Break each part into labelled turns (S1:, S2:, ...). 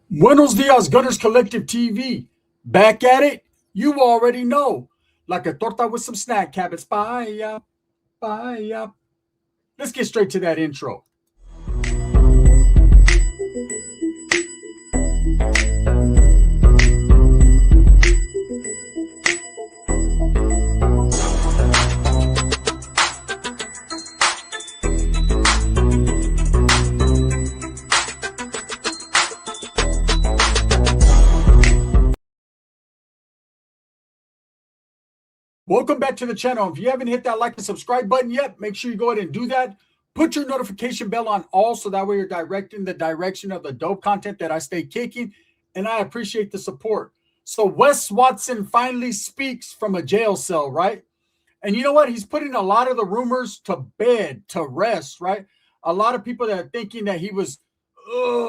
S1: Buenos dias, Gunners Collective TV. Back at it? You already know. Like a torta with some snack habits. Bye, bye. Let's get straight to that intro. Welcome back to the channel. If you haven't hit that like and subscribe button yet, make sure you go ahead and do that. Put your notification bell on all so that way you're directing the direction of the dope content that I stay kicking. And I appreciate the support. So Wes Watson finally speaks from a jail cell, right? And you know what? He's putting a lot of the rumors to bed, to rest, right? A lot of people that are thinking that he was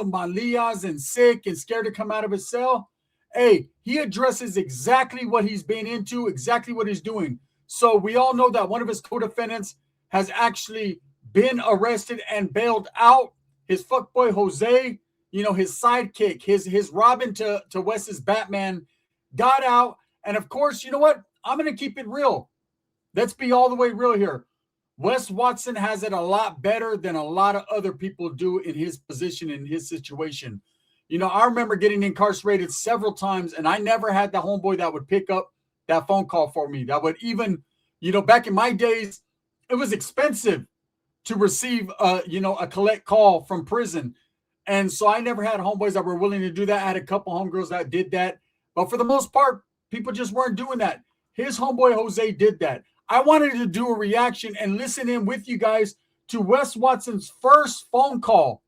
S1: malias and sick and scared to come out of his cell. Hey, he addresses exactly what he's been into, exactly what he's doing. So we all know that one of his co-defendants has actually been arrested and bailed out. His fuckboy Jose, you know, his sidekick, his Robin to Wes's Batman got out. And of course, you know what? I'm going to keep it real. Let's be all the way real here. Wes Watson has it a lot better than a lot of other people do in his position, in his situation. You know, I remember getting incarcerated several times, and I never had the homeboy that would pick up that phone call for me. That would even, you know, back in my days, it was expensive to receive, a collect call from prison. And so I never had homeboys that were willing to do that. I had a couple homegirls that did that. But for the most part, people just weren't doing that. His homeboy Jose did that. I wanted to do a reaction and listen in with you guys to Wes Watson's first phone call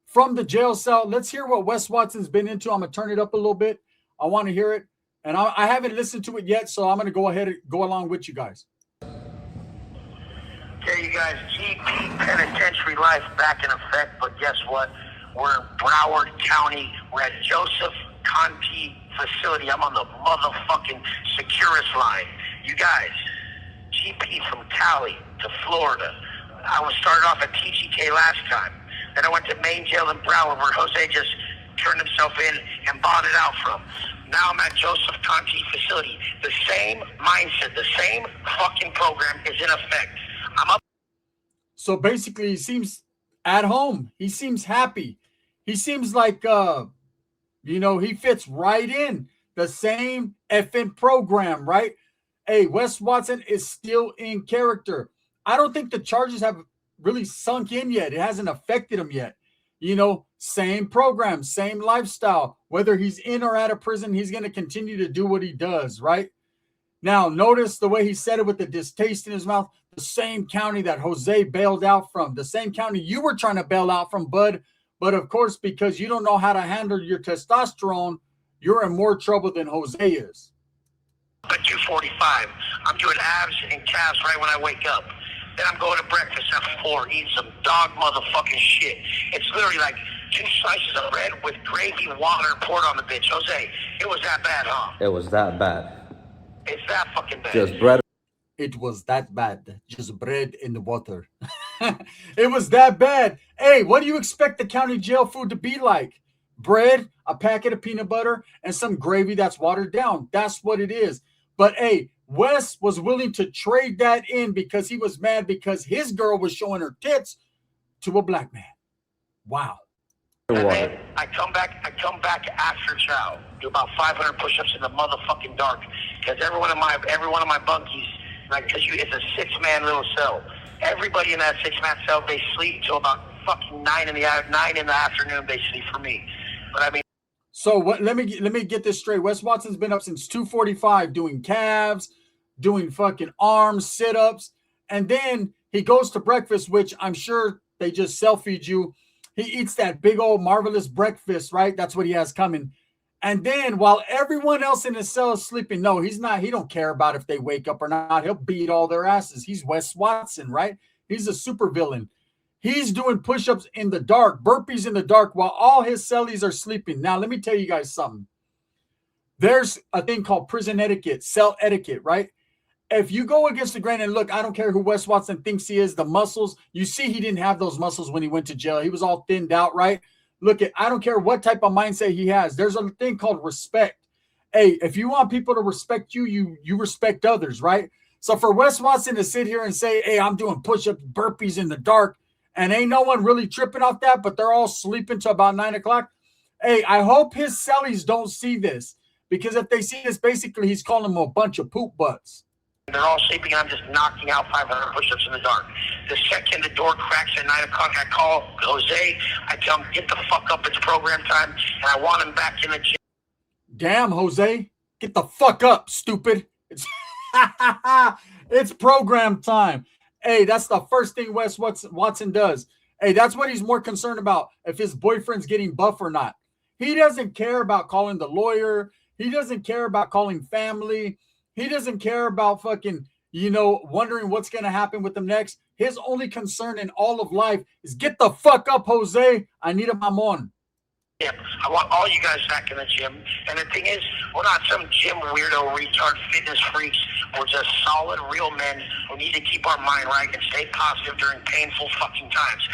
S1: from the jail cell. Let's hear what Wes Watson's been into. I'm going to turn it up a little bit. I want to hear it. And I haven't listened to it yet, so I'm going to go ahead and go along with you guys.
S2: Okay, you guys, GP penitentiary life back in effect, but guess what? We're in Broward County. We're at Joseph Conti facility. I'm on the motherfucking Securus line. You guys, GP from Cali to Florida. I was started off at TGK last time. Then I went to main jail in Broward where Jose just turned himself in and bonded out from. Now I'm at Joseph Conti facility. The same mindset, the same fucking program is in effect. I'm up.
S1: So basically, he seems at home. He seems happy. He seems like, he fits right in the same effing program, right? Hey, Wes Watson is still in character. I don't think the charges have really sunk in yet. It hasn't affected him yet. You know, same program, same lifestyle. Whether he's in or out of prison, he's going to continue to do what he does, right? Now, notice the way he said it with the distaste in his mouth. The same county that Jose bailed out from, the same county you were trying to bail out from, bud. But of course, because you don't know how to handle your testosterone, you're in more trouble than Jose is.
S2: At 2:45, I'm doing abs and calves right when I wake up. Then I'm going to breakfast at 4, eating some dog motherfucking shit. It's literally like 2 slices of bread with gravy, water poured on the bitch. Jose, it was that bad, huh?
S3: It was that bad.
S2: It's that fucking bad.
S3: Just bread.
S1: It was that bad. Just bread in the water. It was that bad. Hey, what do you expect the county jail food to be like? Bread, a packet of peanut butter, and some gravy that's watered down. That's what it is. But hey, Wes was willing to trade that in because he was mad because his girl was showing her tits to a black man. Wow.
S2: And then I come back after chow, do about 500 push-ups in the motherfucking dark, because every one of my bunkies, like, because it's a 6-man little cell. Everybody in that 6-man cell, they sleep till about fucking 9 in the afternoon, basically, for me. But I mean.
S1: So what? Let me get this straight. Wes Watson's been up since 2:45 doing calves, doing fucking arms, sit-ups, and then he goes to breakfast, which I'm sure they just self-feed you. He eats that big old marvelous breakfast, right? That's what he has coming. And then while everyone else in his cell is sleeping, no, he's not. He don't care about if they wake up or not. He'll beat all their asses. He's Wes Watson, right? He's a super villain. He's doing push-ups in the dark, burpees in the dark while all his cellies are sleeping. Now, let me tell you guys something. There's a thing called prison etiquette, cell etiquette, right? If you go against the grain and look, I don't care who Wes Watson thinks he is, the muscles, you see he didn't have those muscles when he went to jail. He was all thinned out, right? Look, I don't care what type of mindset he has. There's a thing called respect. Hey, if you want people to respect you, you respect others, right? So for Wes Watson to sit here and say, hey, I'm doing push-ups, burpees in the dark, and ain't no one really tripping off that, but they're all sleeping till about 9 o'clock. Hey, I hope his cellies don't see this, because if they see this, basically he's calling them a bunch of poop butts.
S2: They're all sleeping, and I'm just knocking out 500 push-ups in the dark. The second the door cracks at 9 o'clock, I call Jose. I tell him, get the fuck up, it's program time, and I want him back in the gym.
S1: Damn, Jose, get the fuck up, stupid. It's program time. Hey, that's the first thing Wes Watson does. Hey, that's what he's more concerned about, if his boyfriend's getting buff or not. He doesn't care about calling the lawyer. He doesn't care about calling family. He doesn't care about fucking, wondering what's going to happen with them next. His only concern in all of life is get the fuck up, Jose. I need a mamon.
S2: I want all you guys back in the gym. And the thing is, we're not some gym weirdo, retard fitness freaks. We're just solid, real men who need to keep our mind right and stay positive during painful fucking times.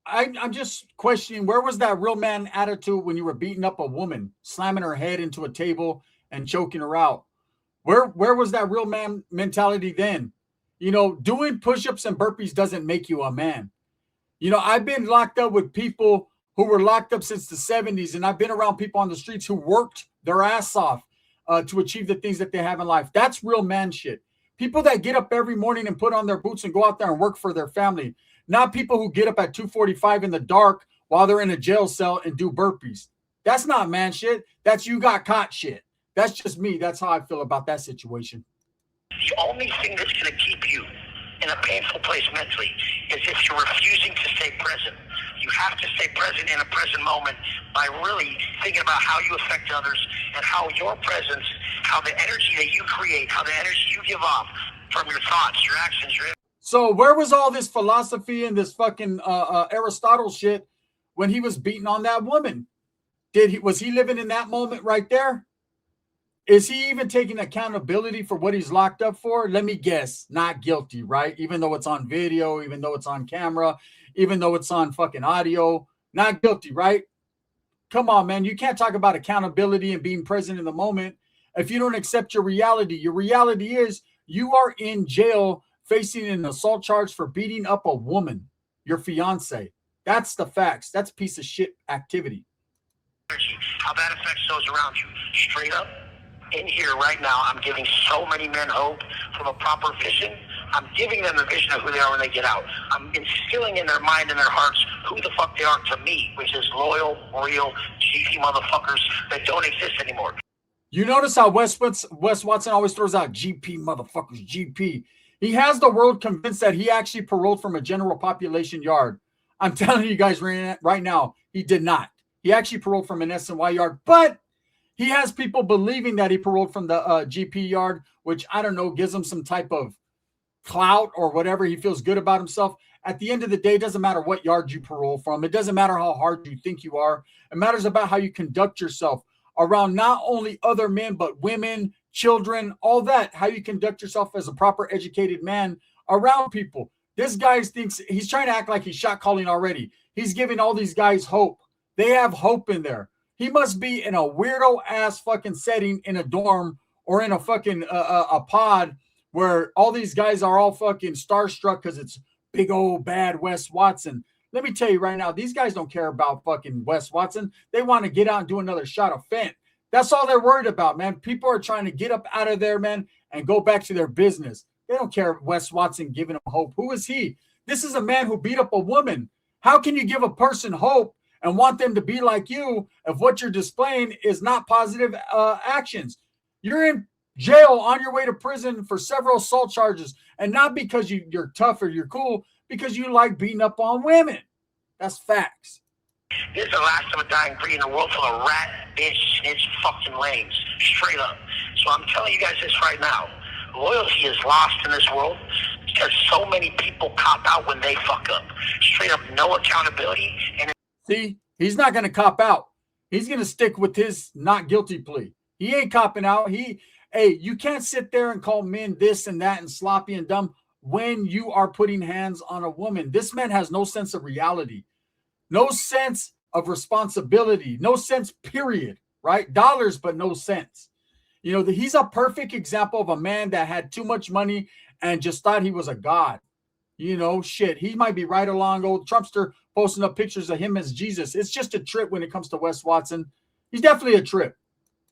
S1: I'm just questioning, where was that real man attitude when you were beating up a woman, slamming her head into a table and choking her out? Where was that real man mentality then? Doing push-ups and burpees doesn't make you a man. I've been locked up with people who were locked up since the 70s, and I've been around people on the streets who worked their ass off to achieve the things that they have in life. That's real man shit. People that get up every morning and put on their boots and go out there and work for their family, not people who get up at 2:45 in the dark while they're in a jail cell and do burpees. That's not man shit. That's you got caught shit. That's just me. That's how I feel about that situation.
S2: The only thing that's going to keep you in a painful place mentally is if you're refusing to stay present. You have to stay present in a present moment by really thinking about how you affect others and how your presence, how the energy that you create, how the energy you give off from your thoughts, your actions, your...
S1: So where was all this philosophy and this fucking Aristotle shit when he was beating on that woman? Was he living in that moment right there? Is he even taking accountability for what he's locked up for? Let me guess, not guilty, right? Even though it's on video, even though it's on camera, even though it's on fucking audio, not guilty, right? Come on, man. You can't talk about accountability and being present in the moment if you don't accept your reality. Your reality is you are in jail facing an assault charge for beating up a woman, your fiance. That's the facts. That's piece of shit activity.
S2: How that affects those around you. Straight up. In here right now, I'm giving so many men hope from a proper vision. I'm giving them the vision of who they are when they get out. I'm instilling in their mind and their hearts who the fuck they are to me, which is loyal, real, GP motherfuckers that don't exist anymore.
S1: You notice how Wes Watson always throws out GP motherfuckers, GP. He has the world convinced that he actually paroled from a general population yard. I'm telling you guys right now, he did not. He actually paroled from an SNY yard, but he has people believing that he paroled from the GP yard, which I don't know, gives him some type of clout or whatever. He feels good about himself. At the end of the day, it doesn't matter what yard you parole from. It doesn't matter how hard you think you are. It matters about how you conduct yourself around not only other men, but women, children, all that, how you conduct yourself as a proper educated man around people. This guy thinks he's trying to act like he's shot calling already. He's giving all these guys hope. They have hope in there. He must be in a weirdo ass fucking setting in a dorm or in a fucking a pod where all these guys are all fucking starstruck because it's big old bad Wes Watson. Let me tell you right now, these guys don't care about fucking Wes Watson. They want to get out and do another shot of Fent. That's all they're worried about, man. People are trying to get up out of there, man, and go back to their business. They don't care if Wes Watson giving them hope. Who is he? This is a man who beat up a woman. How can you give a person hope and want them to be like you if what you're displaying is not positive actions? You're in jail on your way to prison for several assault charges, and not because you're tough or you're cool, because you like beating up on women. That's facts.
S2: This is the last of a dying breed in a world full of rat, bitch, snitch, fucking lames. Straight up. So I'm telling you guys this right now. Loyalty is lost in this world because so many people cop out when they fuck up. Straight up, no accountability. And
S1: see, he's not going to cop out. He's going to stick with his not guilty plea. He ain't copping out. Hey, you can't sit there and call men this and that and sloppy and dumb when you are putting hands on a woman. This man has no sense of reality, no sense of responsibility. No sense, period, right? Dollars, but no sense. You know, he's a perfect example of a man that had too much money and just thought he was a god. You know, shit, he might be right along old Trumpster posting up pictures of him as Jesus. It's just a trip when it comes to Wes Watson. He's definitely a trip.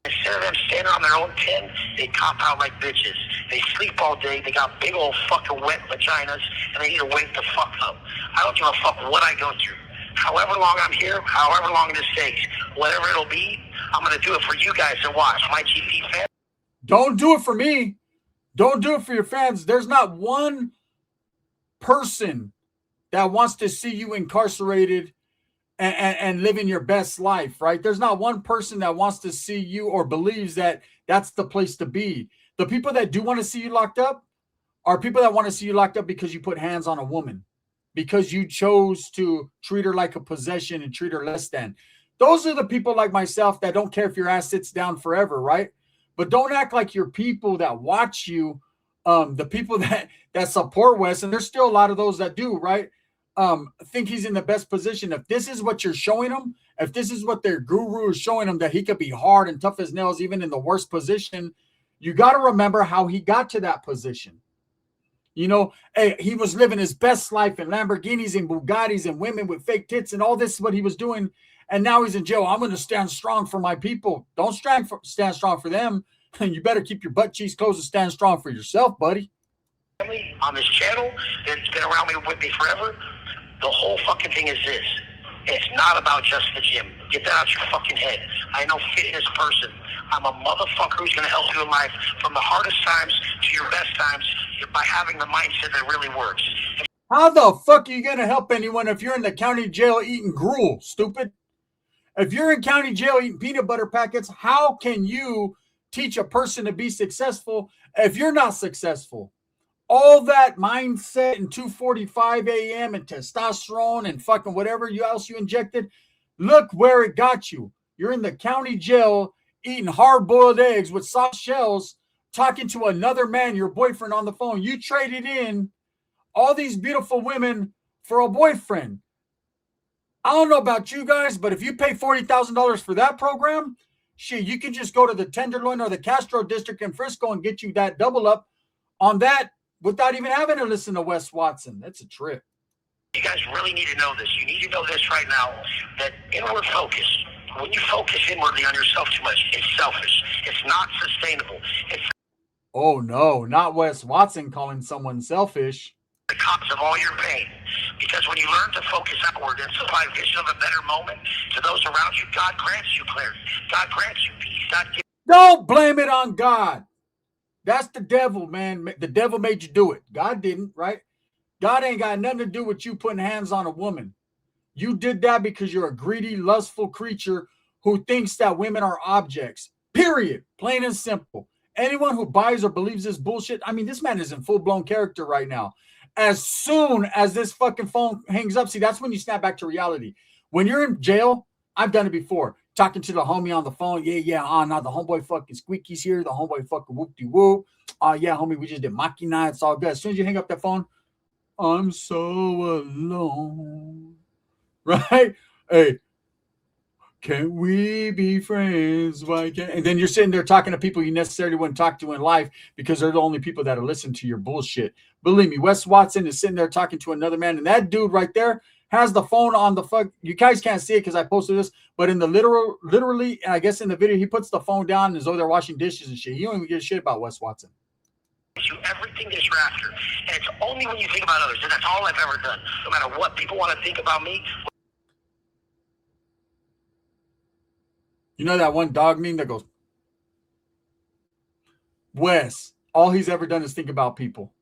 S2: Instead of them standing on their own 10, they cop out like bitches. They sleep all day. They got big old fucking wet vaginas, and they need to wake the fuck up. I don't give a fuck what I go through. However long I'm here, however long this takes, whatever it'll be, I'm going to do it for you guys to watch. My GP fans.
S1: Don't do it for me. Don't do it for your fans. There's not one person that wants to see you incarcerated and living your best life, right? There's not one person that wants to see you or believes that that's the place to be. The people that do want to see you locked up are people that want to see you locked up because you put hands on a woman, because you chose to treat her like a possession and treat her less than. Those are the people like myself that don't care if your ass sits down forever, right? But don't act like your people that watch you, the people that support Wes, and there's still a lot of those that do, right? Think he's in the best position. If this is what you're showing him, if this is what their guru is showing him, that he could be hard and tough as nails even in the worst position, you got to remember how he got to that position. You know, hey, he was living his best life in Lamborghinis and Bugattis and women with fake tits and all this is what he was doing. And now he's in jail. I'm going to stand strong for my people. Don't stand strong for them. You better keep your butt cheeks closed and stand strong for yourself, buddy.
S2: On this channel that's been around me with me forever, the whole fucking thing is this. It's not about just the gym. Get that out your fucking head. I know fitness person. I'm a motherfucker who's going to help you in life from the hardest times to your best times by having the mindset that really works.
S1: How the fuck are you going to help anyone if you're in the county jail eating gruel, stupid? If you're in county jail eating peanut butter packets, how can you teach a person to be successful if you're not successful? All that mindset and 2:45 a.m. and testosterone and fucking whatever else you injected, look where it got you. You're in the county jail eating hard-boiled eggs with soft shells, talking to another man, your boyfriend, on the phone. You traded in all these beautiful women for a boyfriend. I don't know about you guys, but if you pay $40,000 for that program, shit, you can just go to the Tenderloin or the Castro District in Frisco and get you that double up on that without even having to listen to Wes Watson. That's a trip.
S2: You guys really need to know this. You need to know this right now, that inward focus, when you focus inwardly on yourself too much, it's selfish. It's not sustainable. It's
S1: oh, no, not Wes Watson calling someone selfish.
S2: The cause of all your pain. Because when you learn to focus outward and supply vision of a better moment to those around you, God grants you clarity. God grants you peace. God gives.
S1: Don't blame it on God. That's the devil, man. The devil made you do it. God didn't, right? God ain't got nothing to do with you putting hands on a woman. You did that because you're a greedy, lustful creature who thinks that women are objects. Period. Plain and simple. Anyone who buys or believes this bullshit, I mean, this man is in full-blown character right now. As soon as this fucking phone hangs up, see, that's when you snap back to reality. When you're in jail, I've done it before. Talking to the homie on the phone. Yeah. Now the homeboy fucking Squeaky's here. The homeboy fucking whoop-de-whoop. Yeah, homie, we just did Machina. It's all good. As soon as you hang up that phone, I'm so alone. Right? Hey, can we be friends? Why can't? And then you're sitting there talking to people you necessarily wouldn't talk to in life because they're the only people that'll listen to your bullshit. Believe me, Wes Watson is sitting there talking to another man, and that dude right there has the phone on the fuck. You guys can't see it because I posted this, but in the literally, and I guess in the video, he puts the phone down as though they're washing dishes and shit. He don't even give a shit about Wes Watson.
S2: You everything that you're after, and it's only when you think about others, and that's all I've ever done. No matter what people want to think about me.
S1: You know that one dog meme that goes, Wes, all he's ever done is think about people.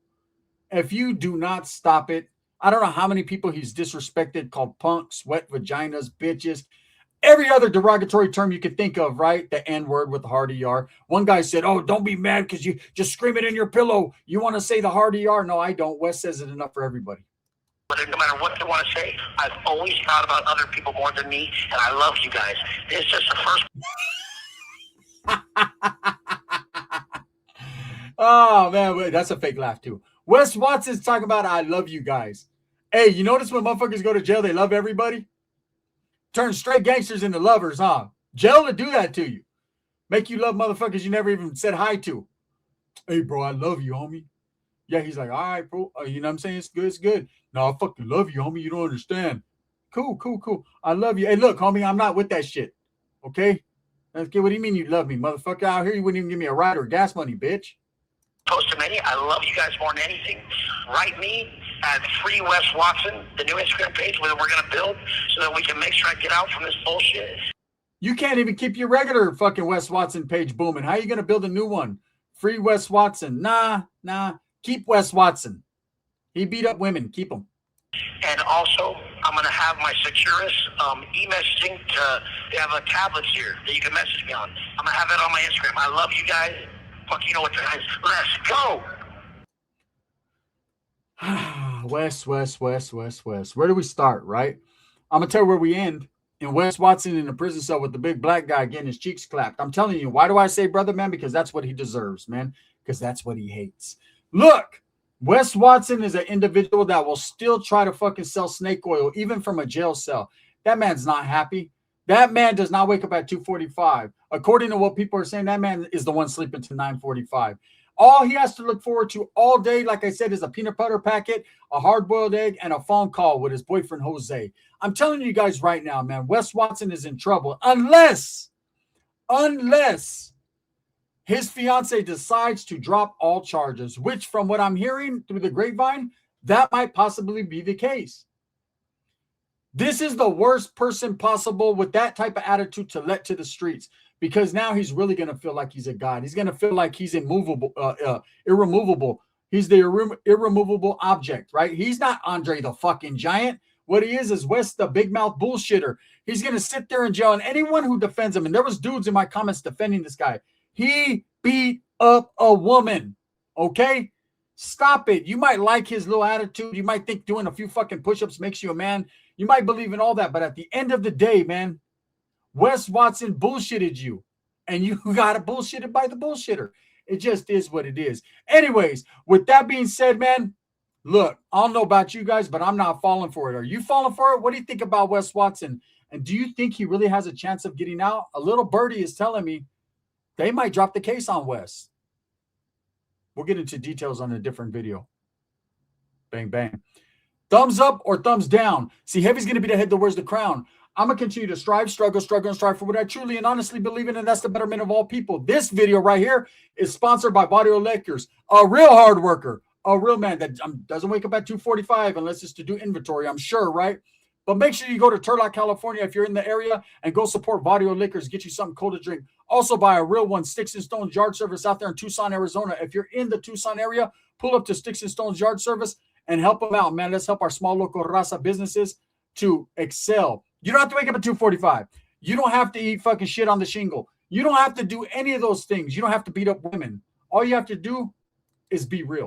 S1: If you do not stop it, I don't know how many people he's disrespected, called punks, wet vaginas, bitches, every other derogatory term you could think of, right? The N-word with the hard ER. One guy said, oh, don't be mad because you just scream it in your pillow. You want to say the hard ER? No, I don't. Wes says it enough for everybody.
S2: No matter what they want to say, I've always thought about other people more than me, and I love you guys. This is just the first.
S1: Oh, man, that's a fake laugh, too. Wes Watson's talking about, I love you guys. Hey, you notice when motherfuckers go to jail, they love everybody? Turn straight gangsters into lovers, huh? Jail to do that to you. Make you love motherfuckers you never even said hi to. Hey, bro, I love you, homie. Yeah, he's like, all right, bro. You know what I'm saying? It's good. It's good. No, I fucking love you, homie. You don't understand. Cool, cool, cool. I love you. Hey, look, homie, I'm not with that shit. Okay? Okay, what do you mean you love me? Motherfucker, out here, you wouldn't even give me a ride or gas money, bitch.
S2: Post to many. I love you guys more than anything. Write me at Free Wes Watson, the new Instagram page where we're going to build so that we can make sure I get out from this bullshit.
S1: You can't even keep your regular fucking Wes Watson page booming. How are you going to build a new one? Free Wes Watson. Nah. Keep Wes Watson. He beat up women. Keep him.
S2: And also, I'm going to have my Securus e-messaging. They have a tablet here that you can message me on. I'm going to have that on my Instagram. I love you guys. Fuck, you know what time it is. Let's
S1: Wes. Where do we start, right? I'm going to tell you where we end. In Wes Watson in the prison cell with the big black guy getting his cheeks clapped. I'm telling you, why do I say brother, man? Because that's what he deserves, man. Because that's what he hates. Look, Wes Watson is an individual that will still try to fucking sell snake oil, even from a jail cell. That man's not happy. That man does not wake up at 2:45. According to what people are saying, that man is the one sleeping to 9:45. All he has to look forward to all day, like I said, is a peanut butter packet, a hard-boiled egg, and a phone call with his boyfriend, Jose. I'm telling you guys right now, man, Wes Watson is in trouble unless his fiance decides to drop all charges, which from what I'm hearing through the grapevine, that might possibly be the case. This is the worst person possible with that type of attitude to let to the streets, because now he's really going to feel like he's a god. He's going to feel like he's irremovable. He's the irremovable object, right? He's not Andre the fucking Giant. What he is Wes the big mouth bullshitter. He's going to sit there in jail, and anyone who defends him, and there was dudes in my comments defending this guy. He beat up a woman, okay? Stop it. You might like his little attitude. You might think doing a few fucking push-ups makes you a man. You might believe in all that, but at the end of the day, man, Wes Watson bullshitted you, and you got bullshitted by the bullshitter. It just is what it is. Anyways, with that being said, man, look, I don't know about you guys, but I'm not falling for it. Are you falling for it? What do you think about Wes Watson? And do you think he really has a chance of getting out? A little birdie is telling me they might drop the case on Wes. We'll get into details on a different video. Bang, bang. Thumbs up or thumbs down? See, Heavy's going to be the head that wears the crown. I'm going to continue to strive, struggle, and strive for what I truly and honestly believe in, and that's the betterment of all people. This video right here is sponsored by Barrio Lakers, a real hard worker, a real man that doesn't wake up at 2:45 unless it's to do inventory, I'm sure, right? But make sure you go to Turlock, California if you're in the area, and go support Barrio Lakers. Get you something cold to drink. Also buy a real one, Sticks and Stones Yard Service out there in Tucson, Arizona. If you're in the Tucson area, pull up to Sticks and Stones Yard Service and help them out, man. Let's help our small local raza businesses to excel. You don't have to wake up at 2:45. You don't have to eat fucking shit on the shingle. You don't have to do any of those things. You don't have to beat up women. All you have to do is be real.